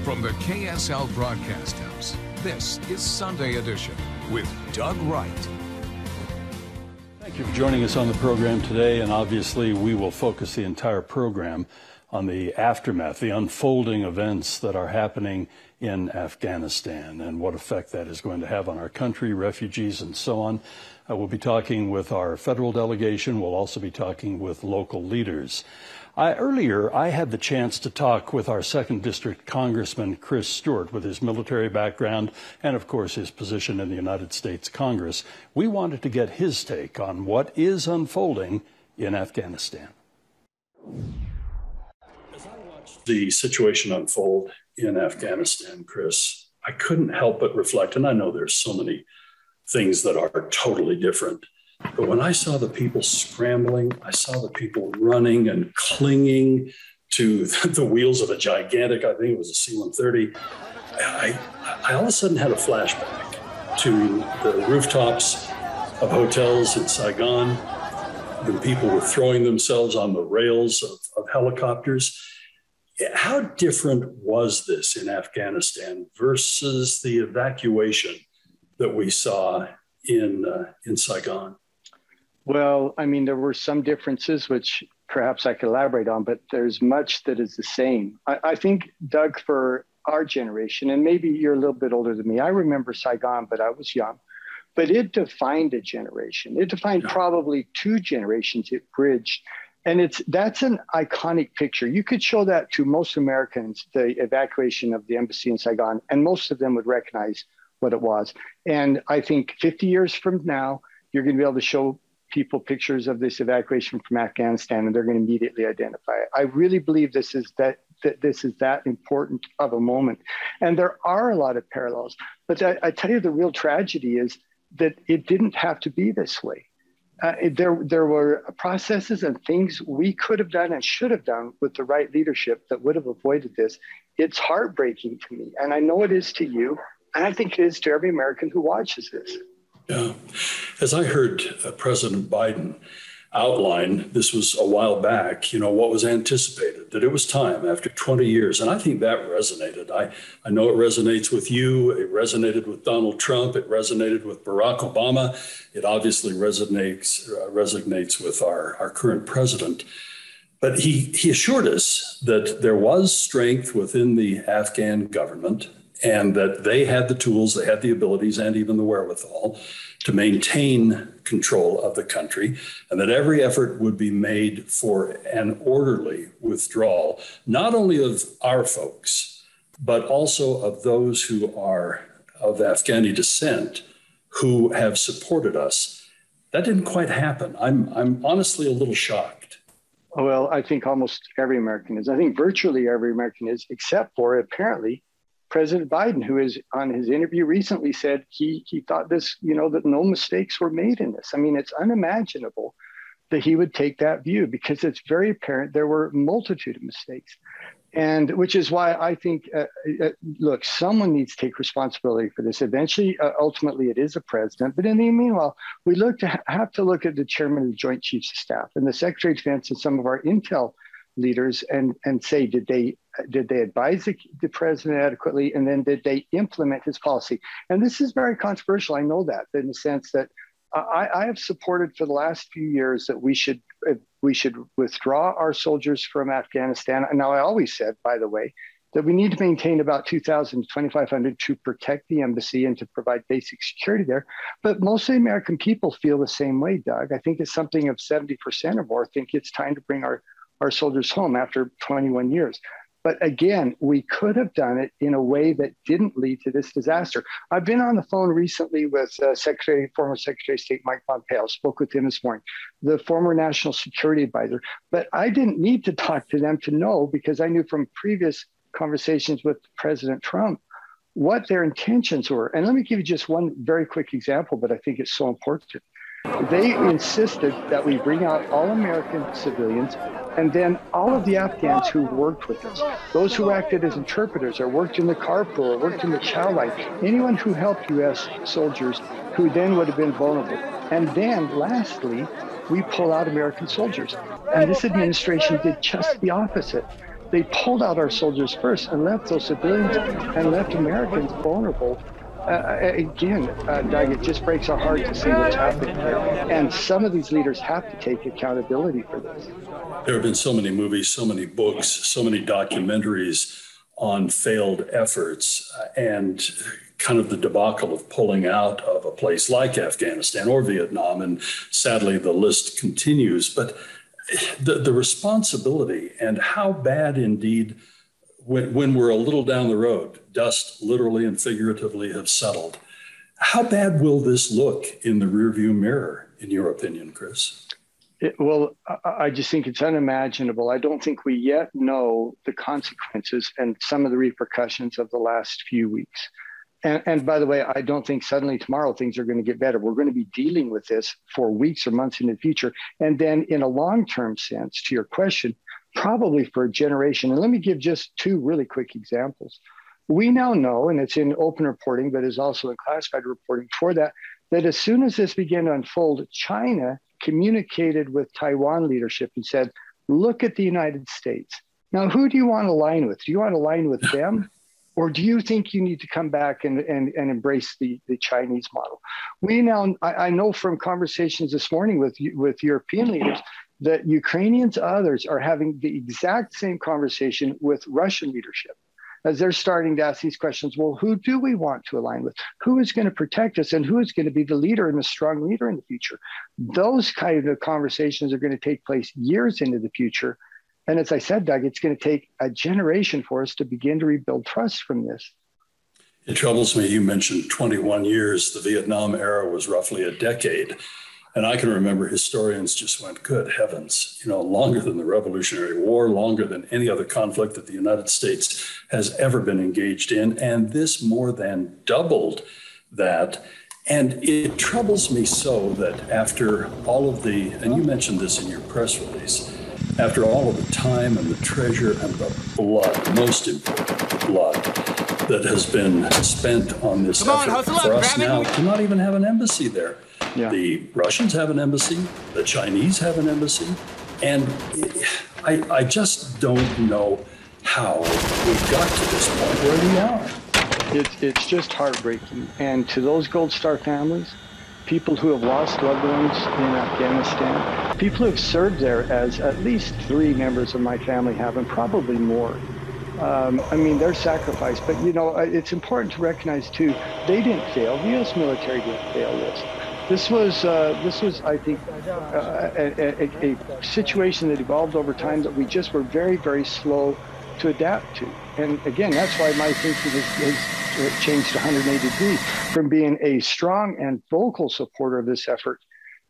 From the KSL Broadcast House, this is Sunday Edition with Doug Wright. Thank you for joining us on the program today, and obviously we will focus the entire program on the aftermath, the unfolding events that are happening in Afghanistan and what effect that is going to have on our country, refugees, and so on. We'll be talking with our federal delegation. We'll also be talking with local leaders. Earlier, I had the chance to talk with our 2nd District Congressman, Chris Stewart, with his military background and, of course, his position in the United States Congress. We wanted to get his take on what is unfolding in Afghanistan. As I watched the situation unfold in Afghanistan, Chris, I couldn't help but reflect, and I know there's so many things that are totally different. But when I saw the people scrambling, I saw the people running and clinging to the wheels of a gigantic, I think it was a C-130, I all of a sudden had a flashback to the rooftops of hotels in Saigon when people were throwing themselves on the rails of helicopters. How different was this in Afghanistan versus the evacuation that we saw in Saigon? Well, I mean, there were some differences, which perhaps I could elaborate on, but there's much that is the same. I think, Doug, for our generation, and maybe you're a little bit older than me, I remember Saigon, but I was young. But it defined a generation. It defined probably 2 generations. It bridged. And that's an iconic picture. You could show that to most Americans, the evacuation of the embassy in Saigon, and most of them would recognize what it was. And I think 50 years from now, you're going to be able to show people pictures of this evacuation from Afghanistan, and they're going to immediately identify it. I really believe this is that important of a moment. And there are a lot of parallels. But I tell you, the real tragedy is that it didn't have to be this way. There were processes and things we could have done and should have done with the right leadership that would have avoided this. It's heartbreaking to me, and I know it is to you, and I think it is to every American who watches this. Yeah. As I heard President Biden outline, this was a while back, what was anticipated, that it was time after 20 years. And I think that resonated. I know it resonates with you. It resonated with Donald Trump. It resonated with Barack Obama. It obviously resonates with our current president. But he assured us that there was strength within the Afghan government, and that they had the tools, they had the abilities, and even the wherewithal to maintain control of the country, and that every effort would be made for an orderly withdrawal, not only of our folks, but also of those who are of Afghani descent who have supported us. That didn't quite happen. I'm honestly a little shocked. Well, I think almost every American is. I think virtually every American is, except for apparently President Biden, who is on his interview recently said he thought this, that no mistakes were made in this. I mean, it's unimaginable that he would take that view, because it's very apparent there were a multitude of mistakes. And which is why I think, look, someone needs to take responsibility for this. Eventually, ultimately, it is a president. But in the meanwhile, we have to look at the chairman of the Joint Chiefs of Staff and the Secretary of Defense and some of our intel leaders and say, did they advise the president adequately, and then did they implement his policy? And this is very controversial. I know that, in the sense that I have supported for the last few years that we should withdraw our soldiers from Afghanistan. And now I always said, by the way, that we need to maintain about 2,000 to 2,500 to protect the embassy and to provide basic security there. But most of the American people feel the same way, Doug. I think it's something of 70% or more think it's time to bring our soldiers home after 21 years. But again, we could have done it in a way that didn't lead to this disaster. I've been on the phone recently with former Secretary of State Mike Pompeo, spoke with him this morning, the former National Security Advisor. But I didn't need to talk to them to know, because I knew from previous conversations with President Trump what their intentions were. And let me give you just one very quick example, but I think it's so important. They insisted that we bring out all American civilians, and then all of the Afghans who worked with us, those who acted as interpreters or worked in the carpool or worked in the chow line, anyone who helped U.S. soldiers who then would have been vulnerable. And then lastly, we pull out American soldiers. And this administration did just the opposite. They pulled out our soldiers first and left those civilians and left Americans vulnerable. Doug, it just breaks our heart to see what's happening here. And some of these leaders have to take accountability for this. There have been so many movies, so many books, so many documentaries on failed efforts and kind of the debacle of pulling out of a place like Afghanistan or Vietnam. And sadly, the list continues. But the responsibility and how bad indeed, when we're a little down the road, dust literally and figuratively have settled. How bad will this look in the rearview mirror, in your opinion, Chris? I just think it's unimaginable. I don't think we yet know the consequences and some of the repercussions of the last few weeks. And by the way, I don't think suddenly tomorrow things are going to get better. We're going to be dealing with this for weeks or months in the future. And then in a long-term sense, to your question, probably for a generation. And let me give just two really quick examples. We now know, and it's in open reporting, but is also in classified reporting for that as soon as this began to unfold, China communicated with Taiwan leadership and said, look at the United States. Now, who do you want to align with? Do you want to align with them? Or do you think you need to come back and embrace the Chinese model? I know from conversations this morning with European leaders that Ukrainians, others are having the exact same conversation with Russian leadership as they're starting to ask these questions. Well, who do we want to align with? Who is going to protect us and who is going to be the leader and the strong leader in the future? Those kind of conversations are going to take place years into the future. And as I said, Doug, it's going to take a generation for us to begin to rebuild trust from this. It troubles me. You mentioned 21 years. The Vietnam era was roughly a decade. And I can remember historians just went, good heavens, longer than the Revolutionary War, longer than any other conflict that the United States has ever been engaged in. And this more than doubled that. And it troubles me so that after all of and you mentioned this in your press release, after all of the time and the treasure and the blood, most important, the blood that has been spent on this effort for us now to not even have an embassy there. Yeah. The Russians have an embassy, the Chinese have an embassy, and I just don't know how we've got to this point where we are. It's just heartbreaking. And to those Gold Star families, people who have lost loved ones in Afghanistan, people who have served there, as at least 3 members of my family have, and probably more. Their sacrifice. But, it's important to recognize, too, they didn't fail. The U.S. military didn't fail this. This was, I think, a situation that evolved over time that we just were very, very slow to adapt to. And again, that's why my thinking has changed 180 degrees from being a strong and vocal supporter of this effort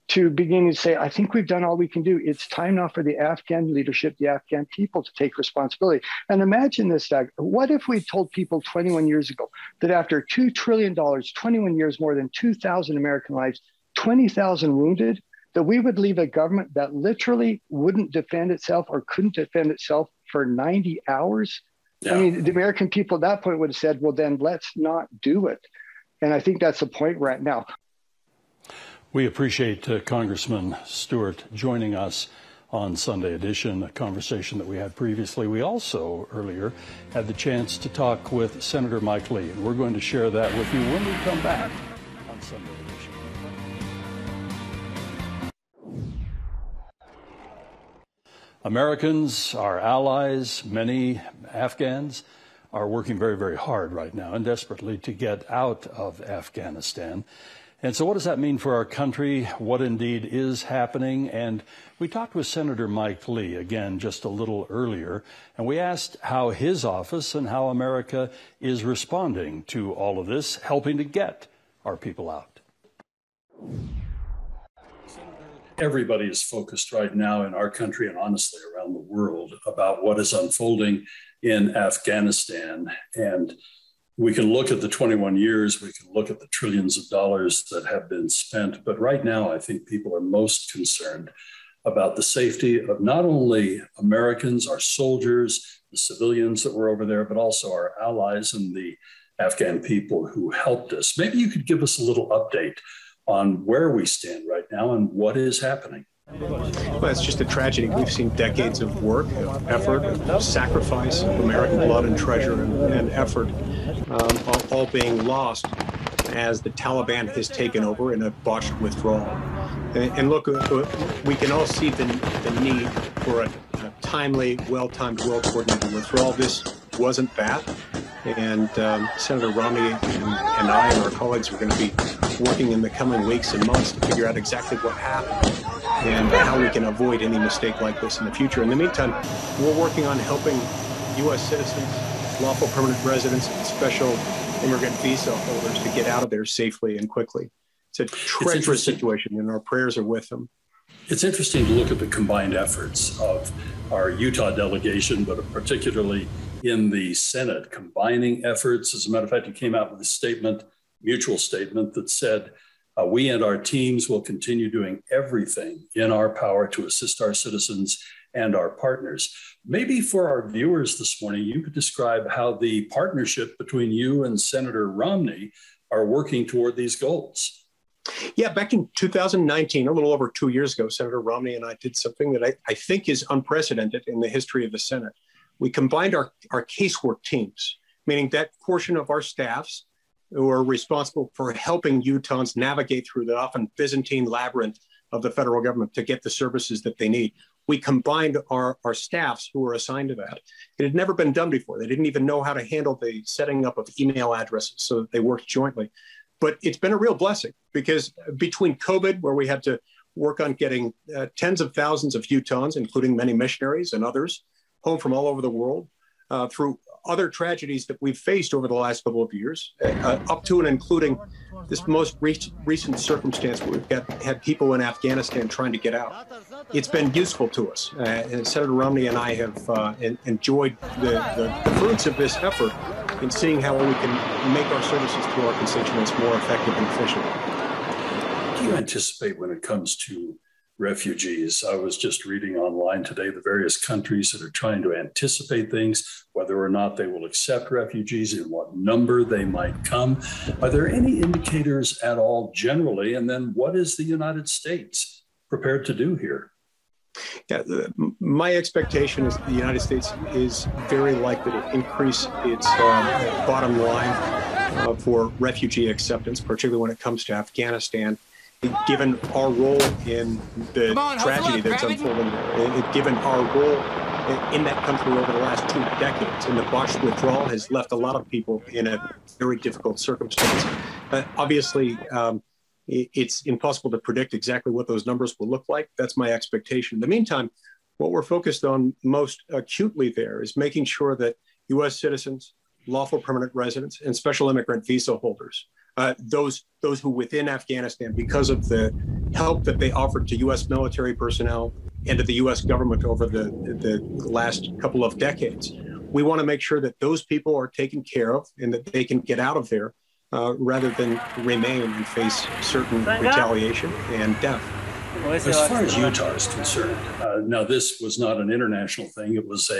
to beginning to say, I think we've done all we can do. It's time now for the Afghan leadership, the Afghan people to take responsibility. And imagine this, Doug. What if we told people 21 years ago that after $2 trillion, 21 years, more than 2,000 American lives, 20,000 wounded, that we would leave a government that literally wouldn't defend itself or couldn't defend itself for 90 hours? Yeah. The American people at that point would have said, well, then let's not do it. And I think that's the point we're at now. We appreciate Congressman Stewart joining us on Sunday Edition, a conversation that we had previously. We also earlier had the chance to talk with Senator Mike Lee, and we're going to share that with you when we come back on Sunday Edition. Americans, our allies, many Afghans are working very, very hard right now and desperately to get out of Afghanistan. And so what does that mean for our country? What indeed is happening? And we talked with Senator Mike Lee, again, just a little earlier, and we asked how his office and how America is responding to all of this, helping to get our people out. Everybody is focused right now in our country and honestly around the world about what is unfolding in Afghanistan. And we can look at the 21 years, we can look at the trillions of dollars that have been spent, but right now I think people are most concerned about the safety of not only Americans, our soldiers, the civilians that were over there, but also our allies and the Afghan people who helped us. Maybe you could give us a little update on where we stand right now and what is happening. Well, it's just a tragedy. We've seen decades of work, of effort, of sacrifice, of American blood and treasure and effort all being lost as the Taliban has taken over in a botched withdrawal. And look, we can all see the need for a timely, well-timed, well-coordinated withdrawal. This wasn't that. And Senator Romney and I and our colleagues are going to be working in the coming weeks and months to figure out exactly what happened and how we can avoid any mistake like this in the future. In the meantime, we're working on helping U.S. citizens, lawful permanent residents, and special immigrant visa holders to get out of there safely and quickly. It's a treacherous situation, and our prayers are with them. It's interesting to look at the combined efforts of our Utah delegation, but particularly in the Senate, combining efforts. As a matter of fact, it came out with a statement, mutual statement that said, we and our teams will continue doing everything in our power to assist our citizens and our partners. Maybe for our viewers this morning, you could describe how the partnership between you and Senator Romney are working toward these goals. Yeah, back in 2019, a little over 2 years ago, Senator Romney and I did something that I think is unprecedented in the history of the Senate. We combined our casework teams, meaning that portion of our staffs who are responsible for helping Utahns navigate through the often Byzantine labyrinth of the federal government to get the services that they need. We combined our staffs who were assigned to that. It had never been done before. They didn't even know how to handle the setting up of email addresses, so that they worked jointly. But it's been a real blessing because between COVID, where we had to work on getting tens of thousands of Utahns, including many missionaries and others, home from all over the world, through other tragedies that we've faced over the last couple of years, up to and including this most recent circumstance where we've had people in Afghanistan trying to get out. It's been useful to us. And Senator Romney and I have enjoyed the fruits of this effort in seeing how we can make our services to our constituents more effective and efficient. What do you anticipate when it comes to refugees? I was just reading online today the various countries that are trying to anticipate things, whether or not they will accept refugees, in what number they might come. Are there any indicators at all generally? And then what is the United States prepared to do here? Yeah, my expectation is the United States is very likely to increase its bottom line for refugee acceptance, particularly when it comes to Afghanistan. Given our role in the tragedy that's unfolding there, given our role in that country over the last 2 decades, and the botched withdrawal has left a lot of people in a very difficult circumstance. Obviously, it's impossible to predict exactly what those numbers will look like. That's my expectation. In the meantime, what we're focused on most acutely there is making sure that U.S. citizens, lawful permanent residents, and special immigrant visa holders, those who within Afghanistan, because of the help that they offered to U.S. military personnel and to the U.S. government over the last couple of decades, we want to make sure that those people are taken care of and that they can get out of there rather than remain and face certain retaliation and death. As far as Utah is concerned, now this was not an international thing. It was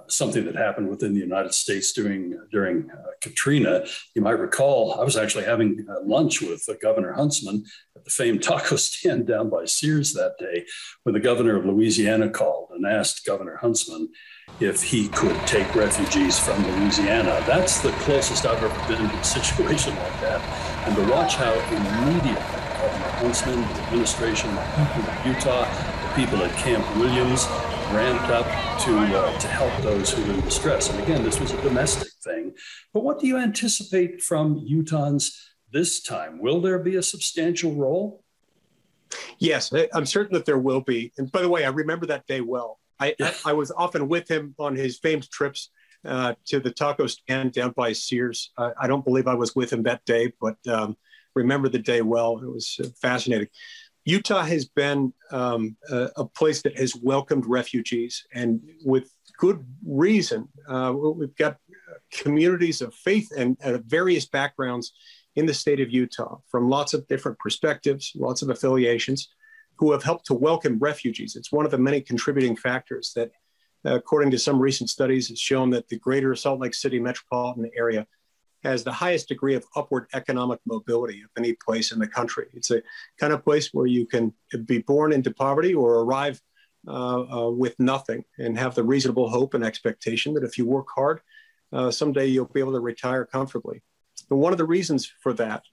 something that happened within the United States during Katrina. You might recall, I was actually having lunch with Governor Huntsman at the famed taco stand down by Sears that day when the governor of Louisiana called and asked Governor Huntsman if he could take refugees from Louisiana. That's the closest I've ever been to a situation like that. And to watch how immediately Governor Huntsman, the administration, the people of Utah, the people at Camp Williams ramped up to help those who were in distress. And again, this was a domestic thing. But what do you anticipate from Utahns this time? Will there be a substantial role? Yes, I'm certain that there will be. And by the way, I remember that day well. I was often with him on his famed trips to the taco stand down by Sears. I don't believe I was with him that day, but remember the day well. It was fascinating. Utah has been a place that has welcomed refugees, and with good reason. We've got communities of faith and various backgrounds in the state of Utah from lots of different perspectives, lots of affiliations, who have helped to welcome refugees. It's one of the many contributing factors that, according to some recent studies, has shown that the greater Salt Lake City metropolitan area has the highest degree of upward economic mobility of any place in the country. It's a kind of place where you can be born into poverty or arrive with nothing and have the reasonable hope and expectation that if you work hard, someday you'll be able to retire comfortably. And one of the reasons for that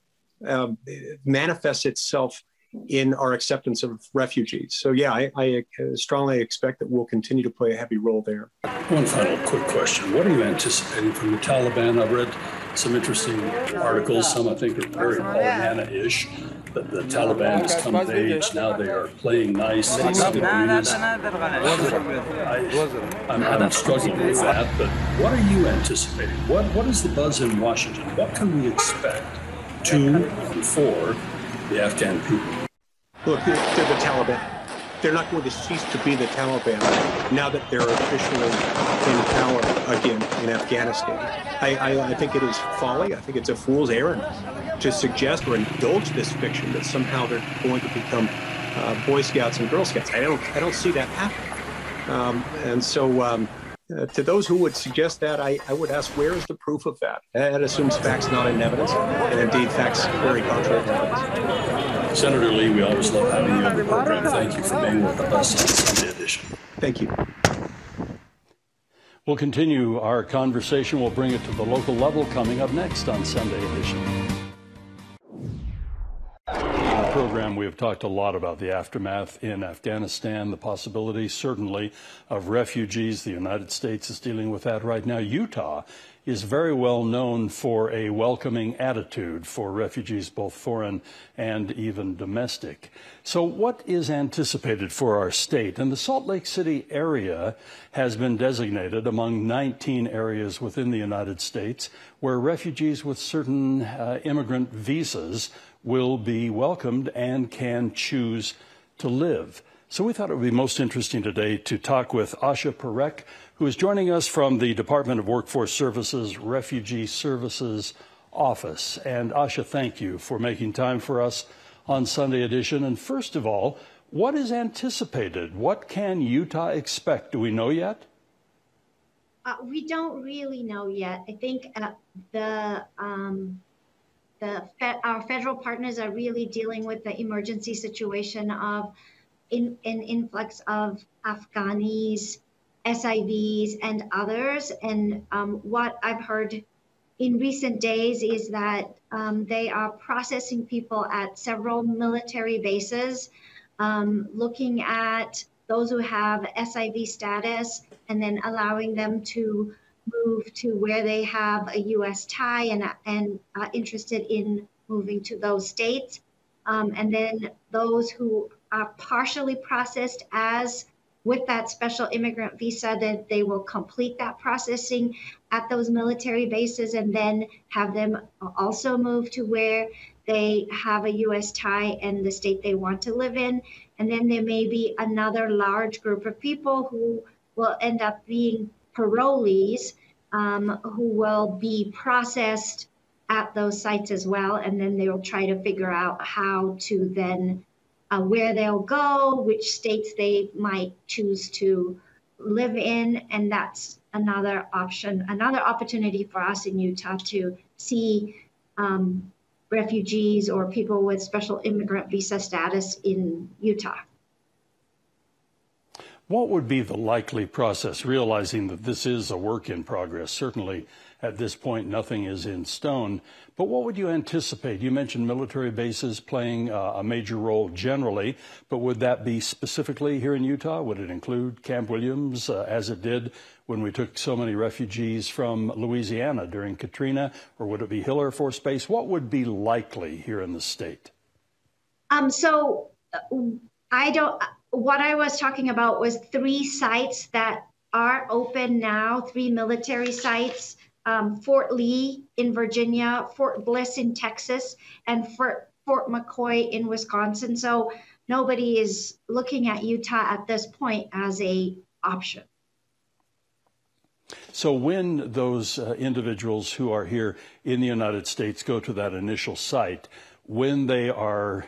manifests itself in our acceptance of refugees. So yeah, I strongly expect that we'll continue to play a heavy role there. One final quick question. What are you anticipating from the Taliban? I've read some interesting articles. Some I think are very Pollyanna-ish. The Taliban has come of age. Now they are playing nice. I'm struggling with that. But what are you anticipating? What is the buzz in Washington? What can we expect to and for the Afghan people? Look, they're the Taliban. They're not going to cease to be the Taliban now that they're officially in power again in Afghanistan. I think it is folly. I think it's a fool's errand to suggest or indulge this fiction that somehow they're going to become Boy Scouts and Girl Scouts. I don't see that happening. And so to those who would suggest that, I would ask, where is the proof of that? That assumes facts not in evidence, and indeed facts very contrary to evidence. Senator Lee, we always love having you on the program. Thank you for being with us on Sunday Edition. Thank you. We'll continue our conversation. We'll bring it to the local level coming up next on Sunday Edition. In the program, we have talked a lot about the aftermath in Afghanistan, the possibility, certainly, of refugees. The United States is dealing with that right now. Utah is very well known for a welcoming attitude for refugees, both foreign and even domestic. So what is anticipated for our state? And the Salt Lake City area has been designated among 19 areas within the United States where refugees with certain immigrant visas will be welcomed and can choose to live. So we thought it would be most interesting today to talk with Asha Parekh, who is joining us from the Department of Workforce Services Refugee Services Office. And Asha, thank you for making time for us on Sunday Edition. And first of all, what is anticipated? What can Utah expect? Do we know yet? We don't really know yet. I think our federal partners are really dealing with the emergency situation of an influx of Afghanis, SIVs, and others. And what I've heard in recent days is that they are processing people at several military bases, looking at those who have SIV status and then allowing them to move to where they have a U.S. tie and are interested in moving to those states. And then those who are partially processed as with that special immigrant visa, that they will complete that processing at those military bases and then have them also move to where they have a U.S. tie and the state they want to live in. And then there may be another large group of people who will end up being parolees, who will be processed at those sites as well. And then they will try to figure out how to then where they'll go, which states they might choose to live in. And that's another option, another opportunity for us in Utah to see refugees or people with special immigrant visa status in Utah. What would be the likely process, realizing that this is a work in progress? Certainly at this point, nothing is in stone. But what would you anticipate? You mentioned military bases playing a major role generally, but would that be specifically here in Utah? Would it include Camp Williams, as it did when we took so many refugees from Louisiana during Katrina? Or would it be Hill Air Force Base? What would be likely here in the state? What I was talking about was 3 sites that are open now, 3 military sites, Fort Lee in Virginia, Fort Bliss in Texas, and Fort McCoy in Wisconsin. So nobody is looking at Utah at this point as a option. So when those individuals who are here in the United States go to that initial site, when they are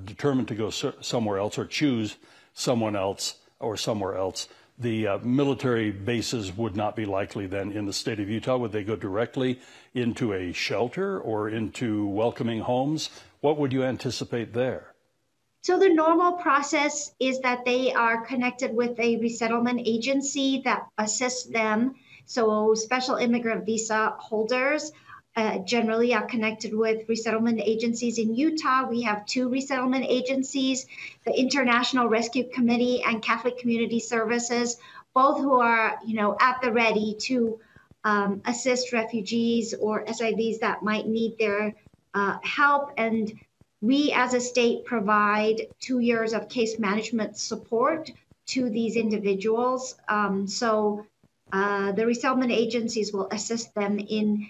determined to go somewhere else or choose someone else or somewhere else, the military bases would not be likely then in the state of Utah? Would they go directly into a shelter or into welcoming homes? What would you anticipate there? So the normal process is that they are connected with a resettlement agency that assists them. So special immigrant visa holders generally are connected with resettlement agencies. In Utah, we have 2 resettlement agencies, the International Rescue Committee and Catholic Community Services, both who are, at the ready to assist refugees or SIVs that might need their help. And we as a state provide 2 years of case management support to these individuals. So the resettlement agencies will assist them in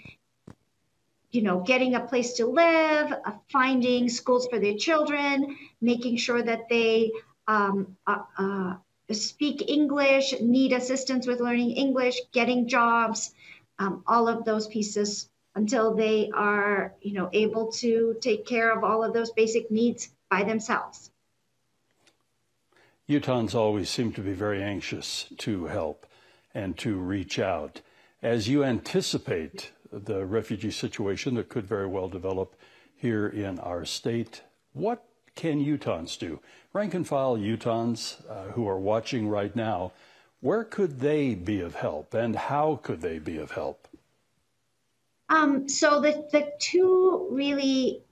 getting a place to live, finding schools for their children, making sure that they speak English, need assistance with learning English, getting jobs, all of those pieces until they are, able to take care of all of those basic needs by themselves. Utahns always seem to be very anxious to help and to reach out. As you anticipate the refugee situation that could very well develop here in our state, what can Utahns do? Rank and file Utahns who are watching right now, where could they be of help and how could they be of help? So the 2 really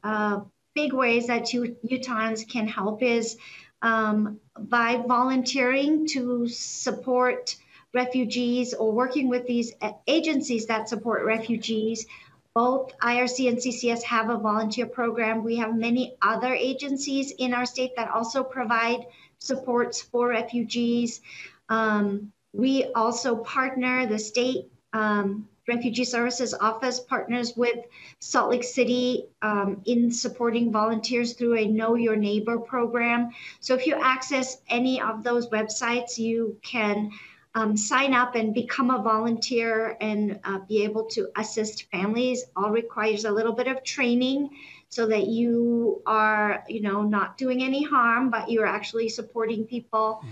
big ways that Utahns can help is by volunteering to support refugees or working with these agencies that support refugees. Both IRC and CCS have a volunteer program. We have many other agencies in our state that also provide supports for refugees. We also partner, the state Refugee Services Office partners with Salt Lake City in supporting volunteers through a Know Your Neighbor program. So if you access any of those websites, you can sign up and become a volunteer and be able to assist families. All requires a little bit of training so that you are, not doing any harm, but you're actually supporting people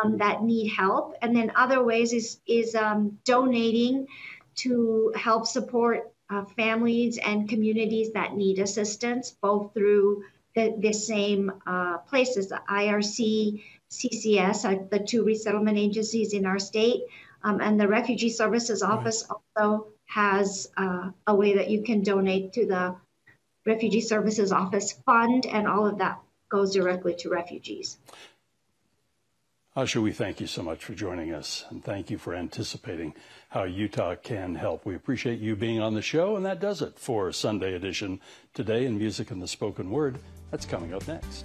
that need help. And then other ways is donating to help support families and communities that need assistance, both through the same places, the IRC, CCS, the 2 resettlement agencies in our state, and the Refugee Services Office also has a way that you can donate to the Refugee Services Office fund, and all of that goes directly to refugees. Asha, we thank you so much for joining us, and thank you for anticipating how Utah can help. We appreciate you being on the show, and that does it for Sunday edition today in Music and the Spoken Word. That's coming up next.